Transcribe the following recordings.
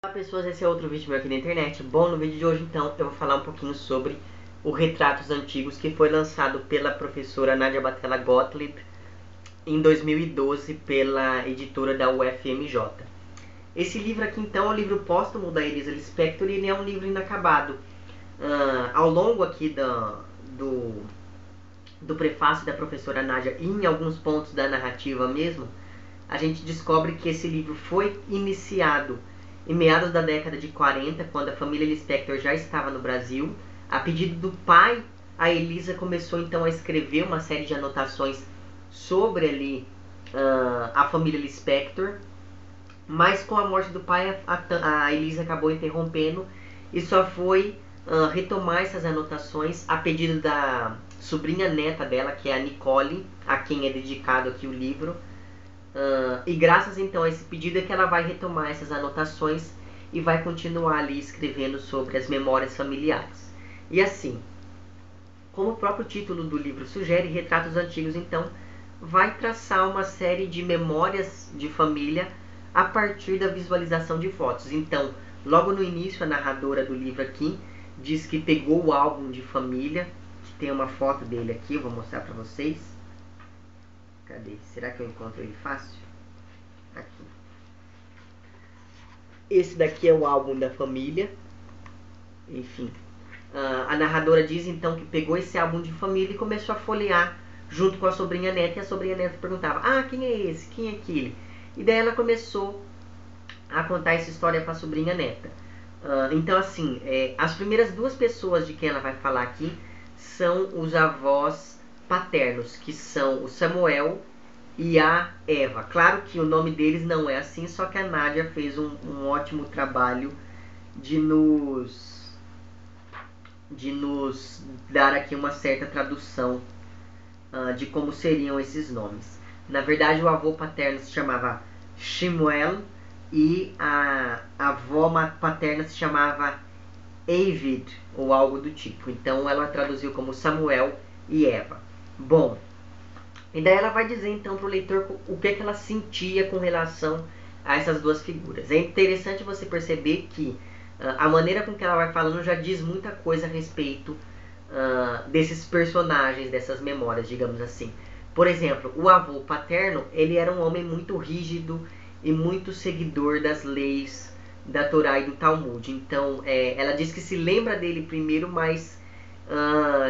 Olá pessoas, esse é outro vídeo meu aqui na internet. Bom, no vídeo de hoje então eu vou falar um pouquinho sobre o Retratos Antigos, que foi lançado pela professora Nádia Batella Gottlieb em 2012 pela editora da UFMJ. Esse livro aqui então é um livro póstumo da Elisa Lispector e ele é um livro inacabado. Ao longo aqui do prefácio da professora Nádia e em alguns pontos da narrativa mesmo, a gente descobre que esse livro foi iniciado em meados da década de 40, quando a família Lispector já estava no Brasil. A pedido do pai, a Elisa começou então a escrever uma série de anotações sobre ali a família Lispector, mas com a morte do pai a Elisa acabou interrompendo e só foi retomar essas anotações a pedido da sobrinha neta dela, que é a Nicole, a quem é dedicado aqui o livro. E graças então a esse pedido é que ela vai retomar essas anotações e vai continuar ali escrevendo sobre as memórias familiares. E assim, como o próprio título do livro sugere, Retratos Antigos então vai traçar uma série de memórias de família a partir da visualização de fotos. Então, logo no início, a narradora do livro aqui diz que pegou o álbum de família, que tem uma foto dele aqui, eu vou mostrar para vocês. Cadê? Será que eu encontro ele fácil? Aqui. Esse daqui é o álbum da família. Enfim. A narradora diz então que pegou esse álbum de família e começou a folhear junto com a sobrinha neta. E a sobrinha neta perguntava: quem é esse? Quem é aquele? E daí ela começou a contar essa história para a sobrinha neta. Então assim, as primeiras duas pessoas de quem ela vai falar aqui são os avós paternos, que são o Samuel e a Eva. Claro que o nome deles não é assim, só que a Nádia fez um ótimo trabalho de nos dar aqui uma certa tradução de como seriam esses nomes. Na verdade, o avô paterno se chamava Shemuel e a avó paterna se chamava Eivid, ou algo do tipo. Então ela traduziu como Samuel e Eva. Bom, e daí ela vai dizer então para o leitor o que ela sentia com relação a essas duas figuras. É interessante você perceber que a maneira com que ela vai falando já diz muita coisa a respeito desses personagens, dessas memórias, digamos assim. Por exemplo, o avô paterno, ele era um homem muito rígido e muito seguidor das leis da Torá e do Talmud. Então, ela diz que se lembra dele primeiro, mas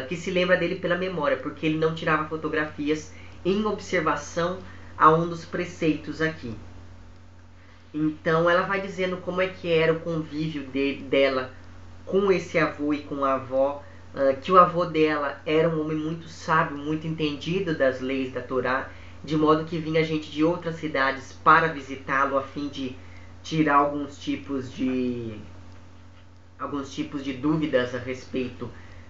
que se lembra dele pela memória, porque ele não tirava fotografias em observação a um dos preceitos aqui. Então, ela vai dizendo como é que era o convívio dela com esse avô e com a avó, que o avô dela era um homem muito sábio, muito entendido das leis da Torá, de modo que vinha gente de outras cidades para visitá-lo a fim de tirar alguns tipos de dúvidas a respeito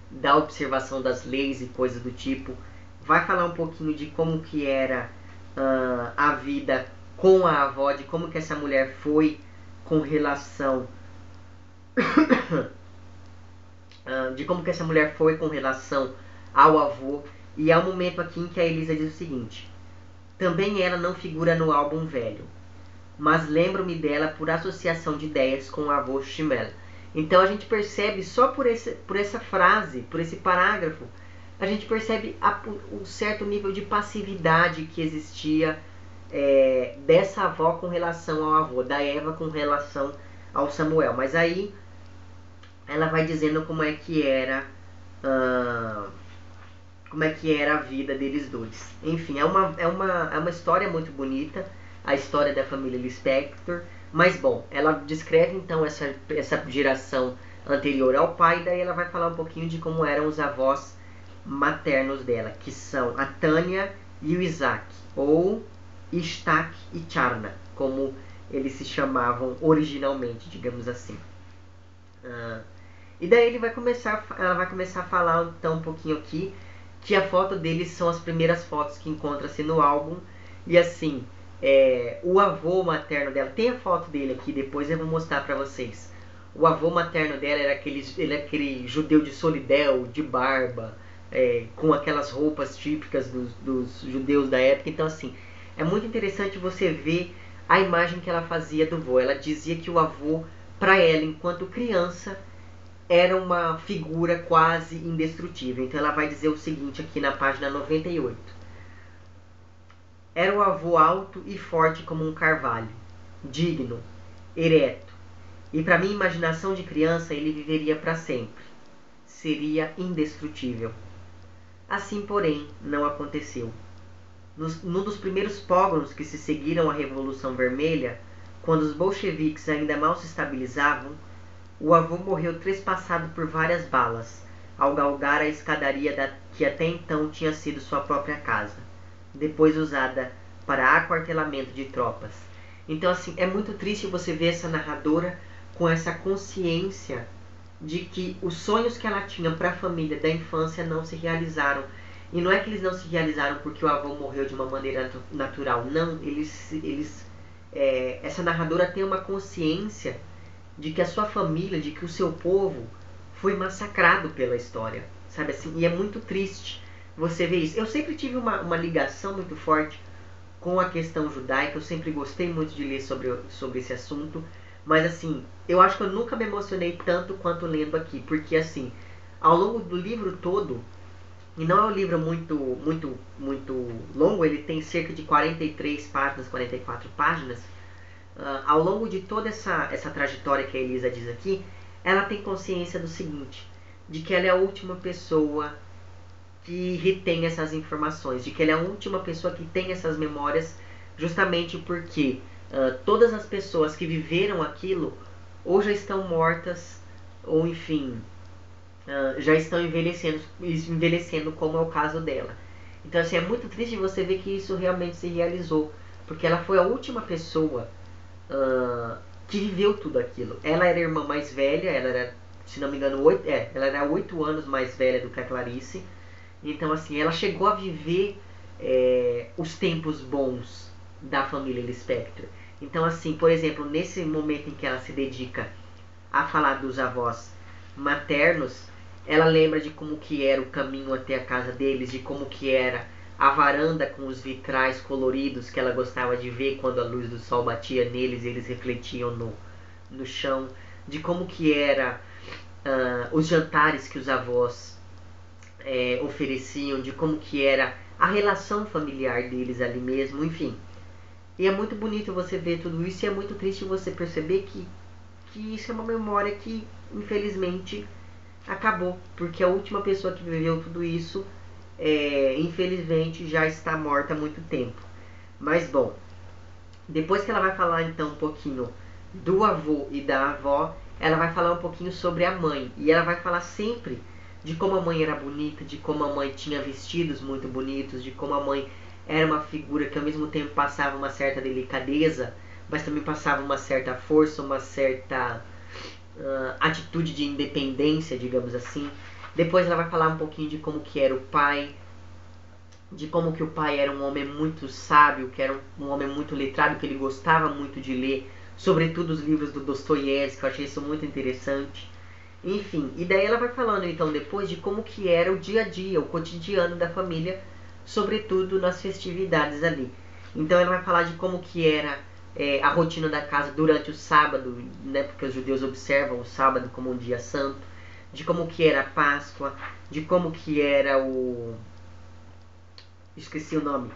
da observação das leis e coisas do tipo. Vai falar um pouquinho de como que era a vida com a avó, de como que essa mulher foi com relação ao avô. E há um momento aqui em que a Elisa diz o seguinte: também ela não figura no álbum velho, mas lembro-me dela por associação de ideias com o avô Shemuel. Então a gente percebe, só por essa frase, por esse parágrafo, a gente percebe um certo nível de passividade que existia dessa avó com relação ao avô, da Eva com relação ao Samuel. Mas aí ela vai dizendo como é que era a vida deles dois. Enfim, é uma história muito bonita, a história da família Lispector. Mas bom, ela descreve então essa geração anterior ao pai, daí ela vai falar um pouquinho de como eram os avós maternos dela, que são a Tânia e o Isaac, ou Ishtak e Charna, como eles se chamavam originalmente, digamos assim. E daí ela vai começar a falar então um pouquinho aqui que a foto deles são as primeiras fotos que encontra-se no álbum. E assim, o avô materno dela, tem a foto dele aqui, depois eu vou mostrar pra vocês. O avô materno dela era aquele judeu de solidel, de barba, com aquelas roupas típicas dos judeus da época. Então assim, é muito interessante você ver a imagem que ela fazia do avô. Ela dizia que o avô para ela, enquanto criança, era uma figura quase indestrutível. Então ela vai dizer o seguinte aqui na página 98. Era o avô alto e forte como um carvalho, digno, ereto, e para minha imaginação de criança ele viveria para sempre. Seria indestrutível. Assim, porém, não aconteceu. Num dos primeiros pogroms que se seguiram à Revolução Vermelha, quando os bolcheviques ainda mal se estabilizavam, o avô morreu trespassado por várias balas, ao galgar a escadaria que até então tinha sido sua própria casa, depois usada para aquartelamento de tropas. Então, assim, é muito triste você ver essa narradora com essa consciência de que os sonhos que ela tinha para a família da infância não se realizaram. E não é que eles não se realizaram porque o avô morreu de uma maneira natural. Não, essa narradora tem uma consciência de que a sua família, de que o seu povo foi massacrado pela história, sabe assim? E é muito triste você ver isso. Eu sempre tive uma ligação muito forte com a questão judaica, eu sempre gostei muito de ler sobre esse assunto, mas assim, eu acho que eu nunca me emocionei tanto quanto lendo aqui, porque assim, ao longo do livro todo, e não é um livro muito longo, ele tem cerca de 43 páginas, 44 páginas, ao longo de toda essa trajetória que a Elisa diz aqui, ela tem consciência do seguinte, de que ela é a última pessoa que retém essas informações, de que ela é a última pessoa que tem essas memórias, justamente porque todas as pessoas que viveram aquilo ou já estão mortas, ou enfim, já estão envelhecendo, como é o caso dela. Então assim, é muito triste você ver que isso realmente se realizou, porque ela foi a última pessoa que viveu tudo aquilo. Ela era a irmã mais velha, ela era, se não me engano, ela era 8 anos mais velha do que a Clarice. Então assim, ela chegou a viver os tempos bons da família Lispector. Então assim, por exemplo, nesse momento em que ela se dedica a falar dos avós maternos, ela lembra de como que era o caminho até a casa deles, de como que era a varanda com os vitrais coloridos que ela gostava de ver quando a luz do sol batia neles e eles refletiam no chão, de como que era os jantares que os avós ofereciam, de como que era a relação familiar deles ali mesmo, enfim. E é muito bonito você ver tudo isso e é muito triste você perceber que isso é uma memória que, infelizmente, acabou. Porque a última pessoa que viveu tudo isso, infelizmente, já está morta há muito tempo. Mas, bom, depois que ela vai falar, então, um pouquinho do avô e da avó, ela vai falar um pouquinho sobre a mãe. E ela vai falar sempre de como a mãe era bonita, de como a mãe tinha vestidos muito bonitos, de como a mãe era uma figura que ao mesmo tempo passava uma certa delicadeza, mas também passava uma certa força, uma certa atitude de independência, digamos assim. Depois ela vai falar um pouquinho de como que era o pai, de como que o pai era um homem muito sábio, que era um homem muito letrado, que ele gostava muito de ler, sobretudo os livros do Dostoiévski, que eu achei isso muito interessante. Enfim, e daí ela vai falando então depois de como que era o dia a dia, o cotidiano da família, sobretudo nas festividades ali. Então ela vai falar de como que era a rotina da casa durante o sábado, né, porque os judeus observam o sábado como um dia santo, de como que era a Páscoa, de como que era esqueci o nome,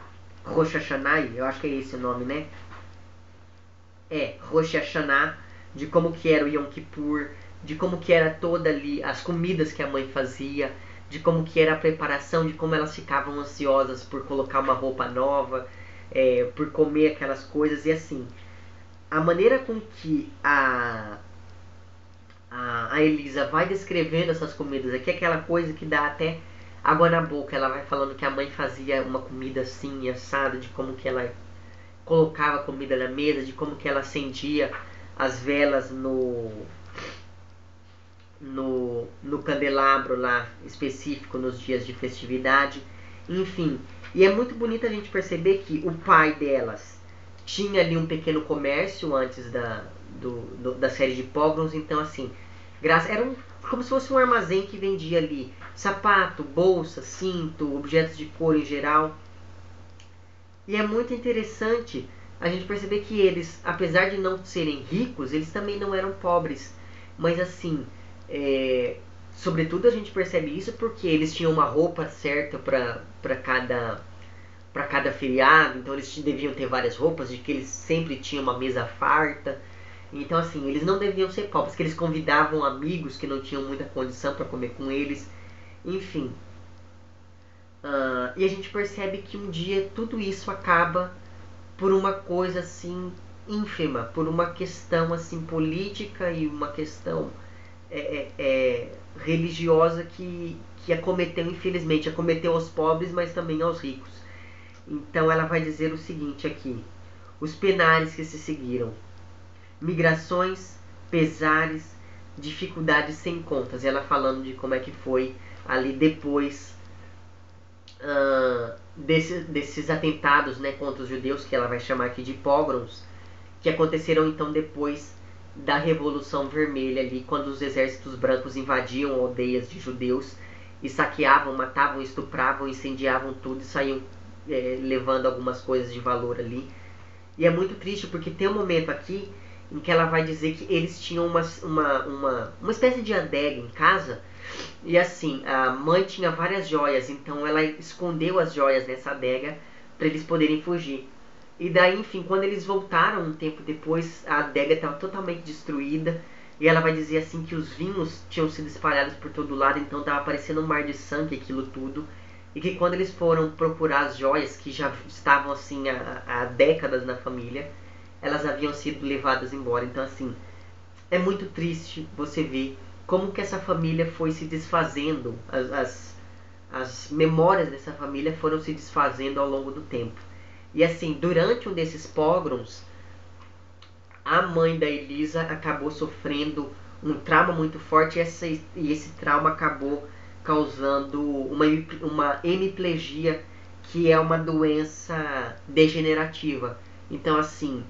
Rosh Hashanah, eu acho que é esse o nome, né? Rosh Hashanah, de como que era o Yom Kippur, de como que era toda ali, as comidas que a mãe fazia, de como que era a preparação, de como elas ficavam ansiosas por colocar uma roupa nova, por comer aquelas coisas, e assim, a maneira com que a Elisa vai descrevendo essas comidas aqui, é aquela coisa que dá até água na boca. Ela vai falando que a mãe fazia uma comida assim, assada, de como que ela colocava a comida na mesa, de como que ela acendia as velas no candelabro lá específico nos dias de festividade, enfim. E é muito bonito a gente perceber que o pai delas tinha ali um pequeno comércio antes da série de pogroms, então assim, era como se fosse um armazém que vendia ali sapato, bolsa, cinto, objetos de couro em geral. E é muito interessante a gente percebe que eles, apesar de não serem ricos, eles também não eram pobres. Mas assim, sobretudo a gente percebe isso porque eles tinham uma roupa certa para cada feriado, então eles deviam ter várias roupas, de que eles sempre tinham uma mesa farta. Então assim, eles não deviam ser pobres, que eles convidavam amigos que não tinham muita condição para comer com eles. Enfim, e a gente percebe que um dia tudo isso acaba por uma coisa assim ínfima, por uma questão assim política e uma questão religiosa que acometeu, infelizmente, acometeu aos pobres, mas também aos ricos. Então ela vai dizer o seguinte aqui: os penares que se seguiram, migrações, pesares, dificuldades sem contas. Ela falando de como é que foi ali depois desses atentados, né, contra os judeus, que ela vai chamar aqui de pogroms, que aconteceram então depois da Revolução Vermelha ali, quando os exércitos brancos invadiam aldeias de judeus e saqueavam, matavam, estupravam, incendiavam tudo e saíam levando algumas coisas de valor ali. E é muito triste porque tem um momento aqui em que ela vai dizer que eles tinham uma espécie de adega em casa. E assim, a mãe tinha várias joias, então ela escondeu as joias nessa adega para eles poderem fugir. E daí, enfim, quando eles voltaram um tempo depois, a adega estava totalmente destruída. E ela vai dizer assim que os vinhos tinham sido espalhados por todo lado, então estava parecendo um mar de sangue aquilo tudo. E que quando eles foram procurar as joias, que já estavam assim há décadas na família, elas haviam sido levadas embora. Então assim, é muito triste você ver como que essa família foi se desfazendo, as memórias dessa família foram se desfazendo ao longo do tempo. E assim, durante um desses pogroms, a mãe da Elisa acabou sofrendo um trauma muito forte e esse trauma acabou causando uma hemiplegia, que é uma doença degenerativa. Então assim,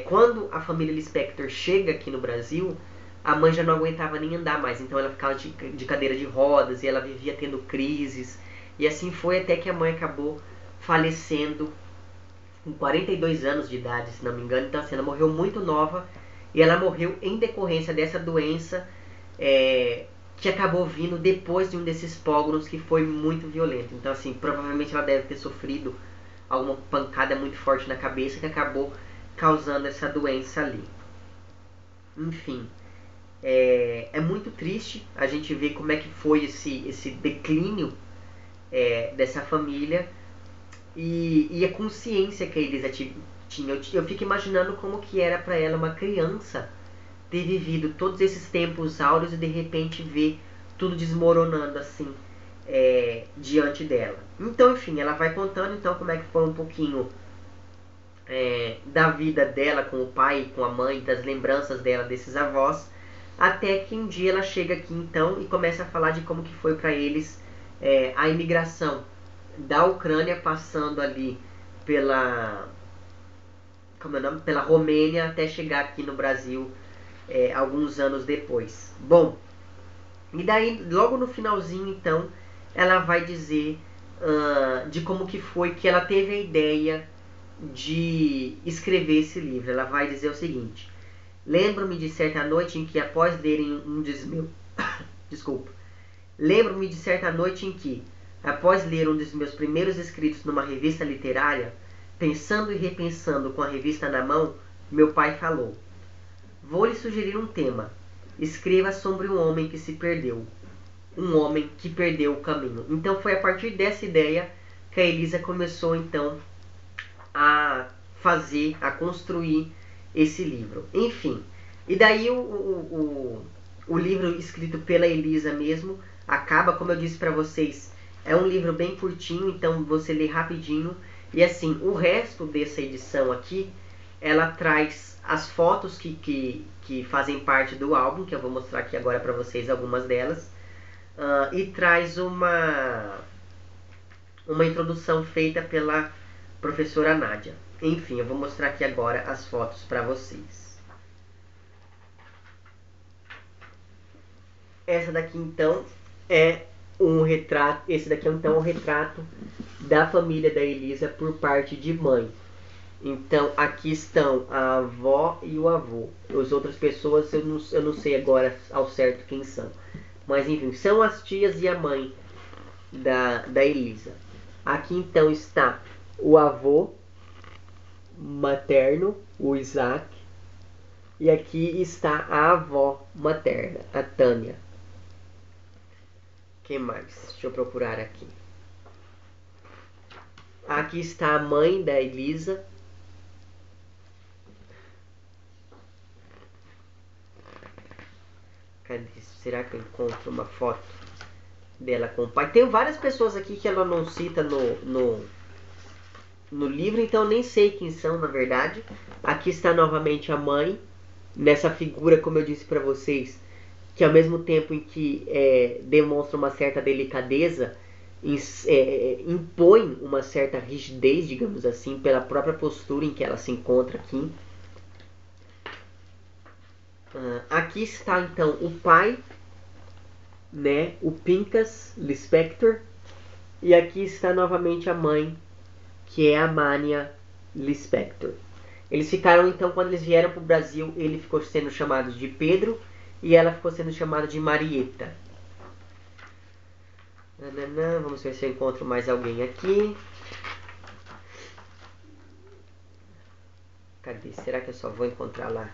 quando a família Lispector chega aqui no Brasil, a mãe já não aguentava nem andar mais, então ela ficava de cadeira de rodas e ela vivia tendo crises. E assim foi até que a mãe acabou falecendo com 42 anos de idade, se não me engano. Então assim, ela morreu muito nova e ela morreu em decorrência dessa doença que acabou vindo depois de um desses pogroms que foi muito violento. Então assim, provavelmente ela deve ter sofrido alguma pancada muito forte na cabeça que acabou causando essa doença ali. Enfim, é muito triste a gente ver como é que foi esse declínio dessa família e a consciência que a Elisa tinha. Eu fico imaginando como que era para ela, uma criança, ter vivido todos esses tempos áureos e de repente ver tudo desmoronando assim diante dela. Então, enfim, ela vai contando então como é que foi um pouquinho da vida dela com o pai, com a mãe, das lembranças dela desses avós, até que um dia ela chega aqui então e começa a falar de como que foi para eles a imigração da Ucrânia, passando ali pela pela Romênia até chegar aqui no Brasil alguns anos depois. Bom, e daí logo no finalzinho então ela vai dizer de como que foi que ela teve a ideia de escrever esse livro. Ela vai dizer o seguinte: lembro-me de certa noite em que, após lerem um dos meus desculpa. Lembro-me de certa noite em que, após ler um dos meus primeiros escritos numa revista literária, pensando e repensando com a revista na mão, meu pai falou: vou lhe sugerir um tema. Escreva sobre um homem que se perdeu. Um homem que perdeu o caminho. Então foi a partir dessa ideia que a Elisa começou então a fazer, a construir esse livro. Enfim, e daí o livro escrito pela Elisa mesmo acaba, como eu disse para vocês, é um livro bem curtinho, então você lê rapidinho. E assim, o resto dessa edição aqui, ela traz as fotos que fazem parte do álbum, que eu vou mostrar aqui agora para vocês algumas delas, e traz uma introdução feita pela professora Nádia. Enfim, eu vou mostrar aqui agora as fotos para vocês. Essa daqui então é um retrato. Esse daqui então é um retrato da família da Elisa por parte de mãe. Então, aqui estão a avó e o avô. As outras pessoas eu não sei agora ao certo quem são. Mas, enfim, são as tias e a mãe da Elisa. Aqui, então, está o avô materno, o Isaac. E aqui está a avó materna, a Tânia. Que mais? Deixa eu procurar aqui. Aqui está a mãe da Elisa. Cadê? Será que eu encontro uma foto dela com o pai? Tem várias pessoas aqui que ela não cita no livro, então eu nem sei quem são, na verdade. Aqui está novamente a mãe, nessa figura, como eu disse para vocês, que ao mesmo tempo em que demonstra uma certa delicadeza, impõe uma certa rigidez, digamos assim, pela própria postura em que ela se encontra aqui. Aqui está então o pai, né, o Pinchas Lispector, e aqui está novamente a mãe, que é a Mania Lispector. Eles ficaram então, quando eles vieram para o Brasil, ele ficou sendo chamado de Pedro e ela ficou sendo chamada de Marieta. Vamos ver se eu encontro mais alguém aqui. Cadê? Será que eu só vou encontrar lá?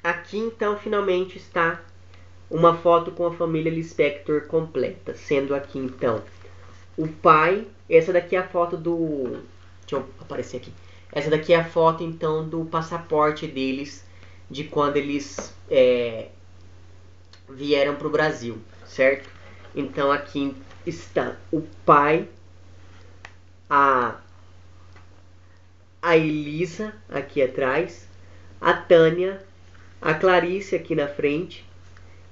Aqui então finalmente está uma foto com a família Lispector completa, sendo aqui então o pai. Essa daqui é a foto do... Deixa eu aparecer aqui. Essa daqui é a foto então do passaporte deles, de quando eles vieram para o Brasil, certo? Então aqui está o pai, a Elisa aqui atrás, a Tânia, a Clarice aqui na frente,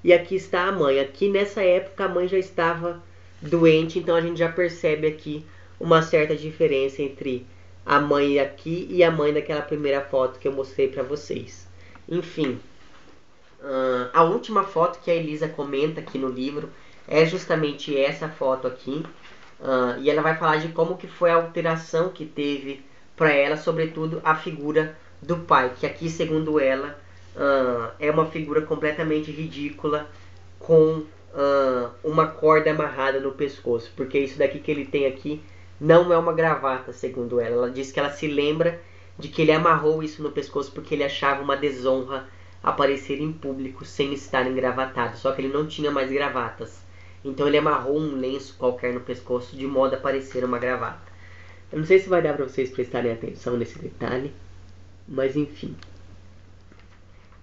e aqui está a mãe. Aqui nessa época a mãe já estava doente, então a gente já percebe aqui uma certa diferença entre a mãe aqui e a mãe daquela primeira foto que eu mostrei para vocês. Enfim, a última foto que a Elisa comenta aqui no livro é justamente essa foto aqui, e ela vai falar de como que foi a alteração que teve para ela, sobretudo a figura do pai, que aqui, segundo ela, é uma figura completamente ridícula, com uma corda amarrada no pescoço, porque isso daqui que ele tem aqui não é uma gravata, segundo ela. Ela diz que ela se lembra de que ele amarrou isso no pescoço porque ele achava uma desonra aparecer em público sem estar engravatado, só que ele não tinha mais gravatas. Então ele amarrou um lenço qualquer no pescoço de modo a parecer uma gravata. Eu não sei se vai dar para vocês prestarem atenção nesse detalhe, mas enfim.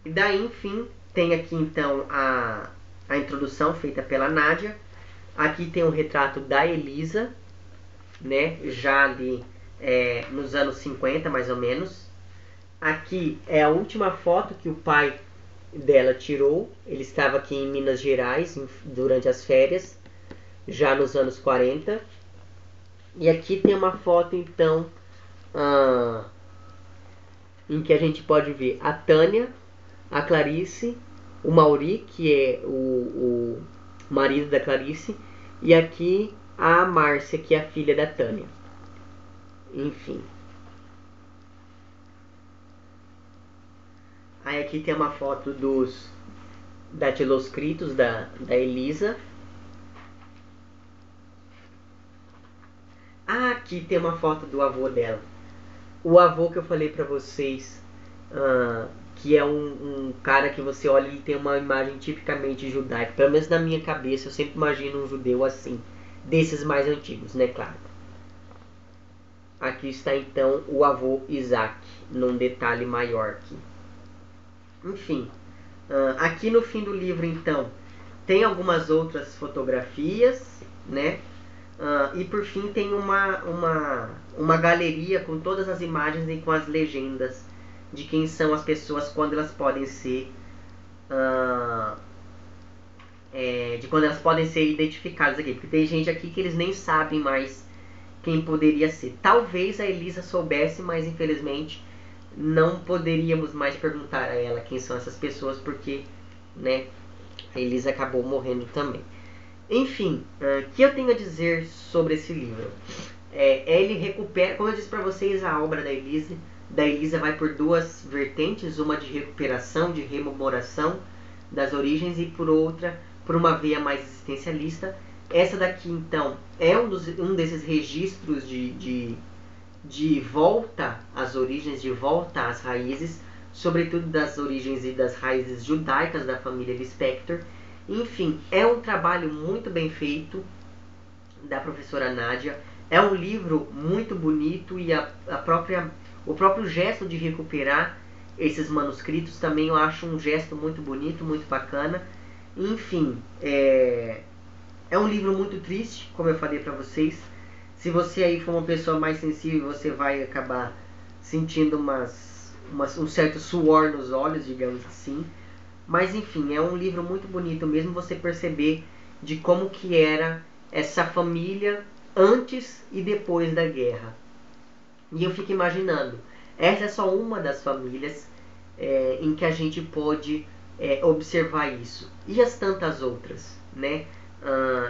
E daí, enfim, tem aqui então a introdução feita pela Nádia. Aqui tem um retrato da Elisa, né, já ali nos anos 50, mais ou menos. Aqui é a última foto que o pai dela tirou. Ele estava aqui em Minas Gerais durante as férias, já nos anos 40. E aqui tem uma foto, então, em que a gente pode ver a Tânia, a Clarice, o Mauri, que é o marido da Clarice, e aqui a Márcia, que é a filha da Tânia. Enfim. Aí aqui tem uma foto dos datiloscritos da Elisa. Aqui tem uma foto do avô dela. O avô que eu falei pra vocês, que é um cara que você olha, ele tem uma imagem tipicamente judaica. Pelo menos na minha cabeça, eu sempre imagino um judeu assim. Desses mais antigos, né, claro. Aqui está então o avô Isaac, num detalhe maior aqui. Enfim, aqui no fim do livro, então, tem algumas outras fotografias, né? E por fim tem uma galeria com todas as imagens e com as legendas de quem são as pessoas, quando elas podem ser de quando elas podem ser identificadas aqui, porque tem gente aqui que eles nem sabem mais quem poderia ser. Talvez a Elisa soubesse, mas infelizmente não poderíamos mais perguntar a ela quem são essas pessoas, porque, né, Elisa acabou morrendo também. Enfim, o que eu tenho a dizer sobre esse livro? Ele recupera, como eu disse para vocês, a obra da Elisa vai por duas vertentes, uma de recuperação, de rememoração das origens, e por outra, por uma veia mais existencialista. Essa daqui, então, é um desses registros de volta às origens, de volta às raízes, sobretudo das origens e das raízes judaicas da família Lispector. Enfim, é um trabalho muito bem feito da professora Nádia. É um livro muito bonito e o próprio gesto de recuperar esses manuscritos também eu acho um gesto muito bonito, muito bacana. Enfim, é um livro muito triste, como eu falei para vocês. Se você aí for uma pessoa mais sensível, você vai acabar sentindo um certo suor nos olhos, digamos assim. Mas enfim, é um livro muito bonito mesmo você perceber de como que era essa família antes e depois da guerra. E eu fico imaginando, essa é só uma das famílias em que a gente pode observar isso. E as tantas outras, né?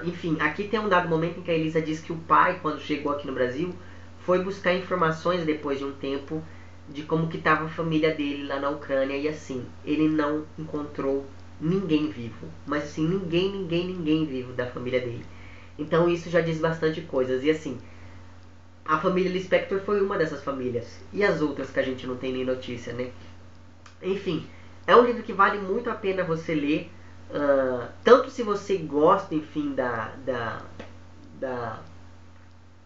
Enfim, aqui tem um dado momento em que a Elisa diz que o pai, quando chegou aqui no Brasil, foi buscar informações depois de um tempo de como que estava a família dele lá na Ucrânia, e assim, ele não encontrou ninguém vivo. Mas assim, ninguém vivo da família dele. Então isso já diz bastante coisas. E assim, a família Lispector foi uma dessas famílias. E as outras que a gente não tem nem notícia, né? Enfim, é um livro que vale muito a pena você ler. Tanto se você gosta, enfim,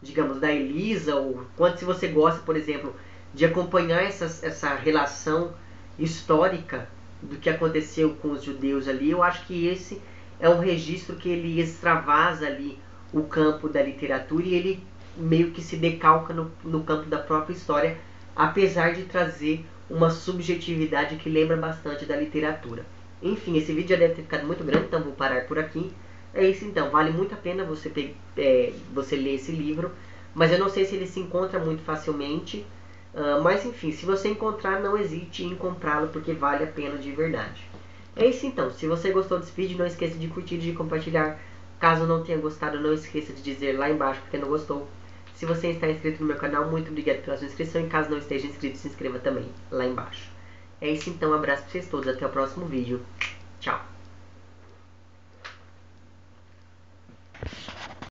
digamos, da Elisa, ou quanto se você gosta, por exemplo, de acompanhar essa relação histórica do que aconteceu com os judeus ali. Eu acho que esse é um registro que ele extravasa ali o campo da literatura e ele meio que se decalca no campo da própria história, apesar de trazer uma subjetividade que lembra bastante da literatura. Enfim, esse vídeo já deve ter ficado muito grande, então vou parar por aqui. É isso então, vale muito a pena você ler esse livro, mas eu não sei se ele se encontra muito facilmente. Mas enfim, se você encontrar, não hesite em comprá-lo, porque vale a pena de verdade. É isso então, se você gostou desse vídeo, não esqueça de curtir e de compartilhar. Caso não tenha gostado, não esqueça de dizer lá embaixo porque não gostou. Se você está inscrito no meu canal, muito obrigado pela sua inscrição. E caso não esteja inscrito, se inscreva também lá embaixo. É isso então, um abraço para vocês todos, até o próximo vídeo. Tchau!